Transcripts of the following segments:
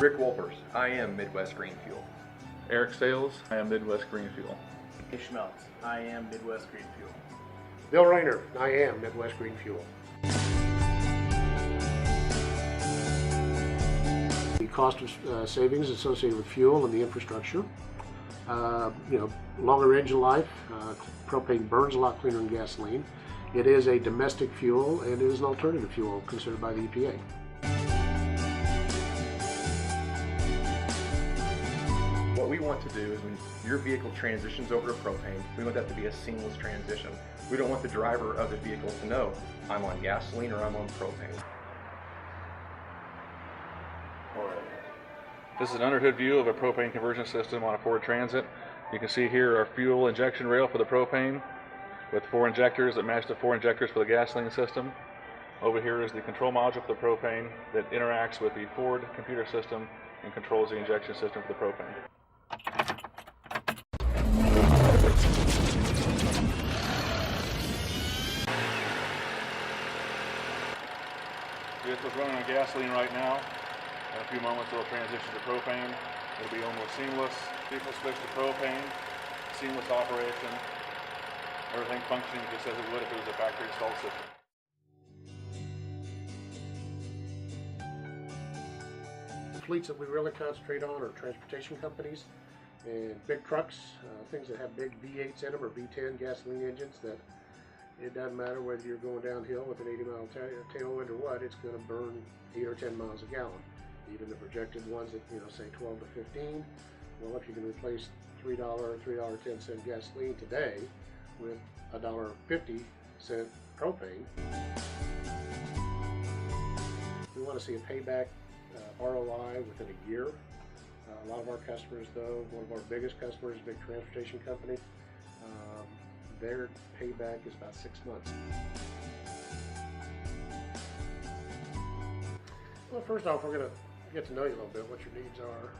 Rick Wolpers, I am Midwest Green Fuel. Eric Sales, I am Midwest Green Fuel. Schmeltz, I am Midwest Green Fuel. Bill Rayner, I am Midwest Green Fuel. The cost of savings associated with fuel and the infrastructure. Longer engine life. Propane burns a lot cleaner than gasoline. It is a domestic fuel and it is an alternative fuel considered by the EPA. What we want to do is when your vehicle transitions over to propane, we want that to be a seamless transition. We don't want the driver of the vehicle to know I'm on gasoline or I'm on propane. This is an underhood view of a propane conversion system on a Ford Transit. You can see here our fuel injection rail for the propane with 4 injectors that match the 4 injectors for the gasoline system. Over here is the control module for the propane that interacts with the Ford computer system and controls the injection system for the propane. Vehicle's running on gasoline right now. In a few moments it'll transition to propane. It'll be almost seamless. Vehicle switch to propane, seamless operation. Everything functioning just as it would if it was a factory installed system. The fleets that we really concentrate on are transportation companies and big trucks, things that have big V8s in them or V10 gasoline engines that it doesn't matter whether you're going downhill with an 80-mile tailwind or what, it's going to burn 8 or 10 miles a gallon. Even the projected ones that, say 12 to 15, well, if you can replace $3, $3.10 gasoline today with $1.50 propane, we want to see a payback ROI within a year. A lot of our customers, though, one of our biggest customers, a big transportation company, their payback is about 6 months. Well, first off, we're going to get to know you a little bit, what your needs are,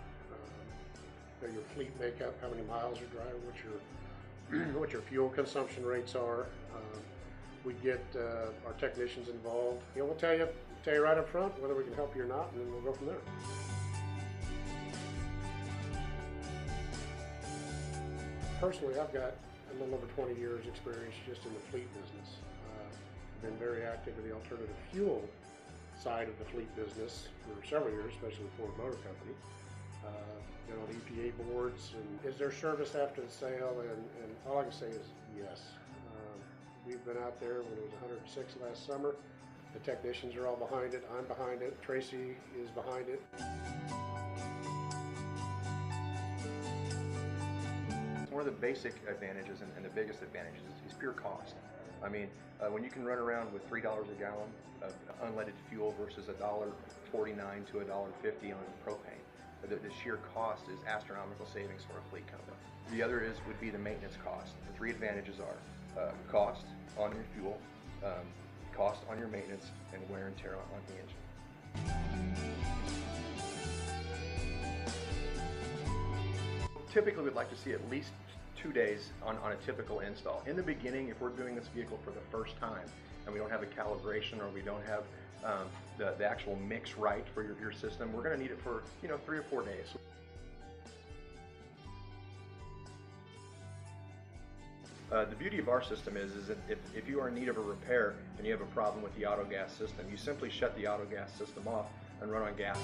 your fleet makeup, how many miles you're driving, what your fuel consumption rates are. We get our technicians involved. We'll tell you right up front whether we can help you or not, and then we'll go from there. Personally, I've got a little over 20 years experience just in the fleet business. I've been very active in the alternative fuel side of the fleet business for several years, especially with Ford Motor Company. Been on EPA boards. And is there service after the sale? And all I can say is yes. We've been out there when it was 106 last summer. The technicians are all behind it. I'm behind it. Tracy is behind it. One of the basic advantages and the biggest advantages is pure cost. I mean, when you can run around with $3 a gallon of unleaded fuel versus $1.49 to $1.50 on propane, the sheer cost is astronomical savings for a fleet company. The other would be the maintenance cost. The 3 advantages are cost on your fuel, cost on your maintenance, and wear and tear on the engine. Typically, we'd like to see at least 2 days on a typical install. In the beginning, if we're doing this vehicle for the first time and we don't have a calibration or we don't have the actual mix right for your system, we're going to need it for 3 or 4 days. The beauty of our system is that if you are in need of a repair and you have a problem with the autogas system, you simply shut the autogas system off and run on gas.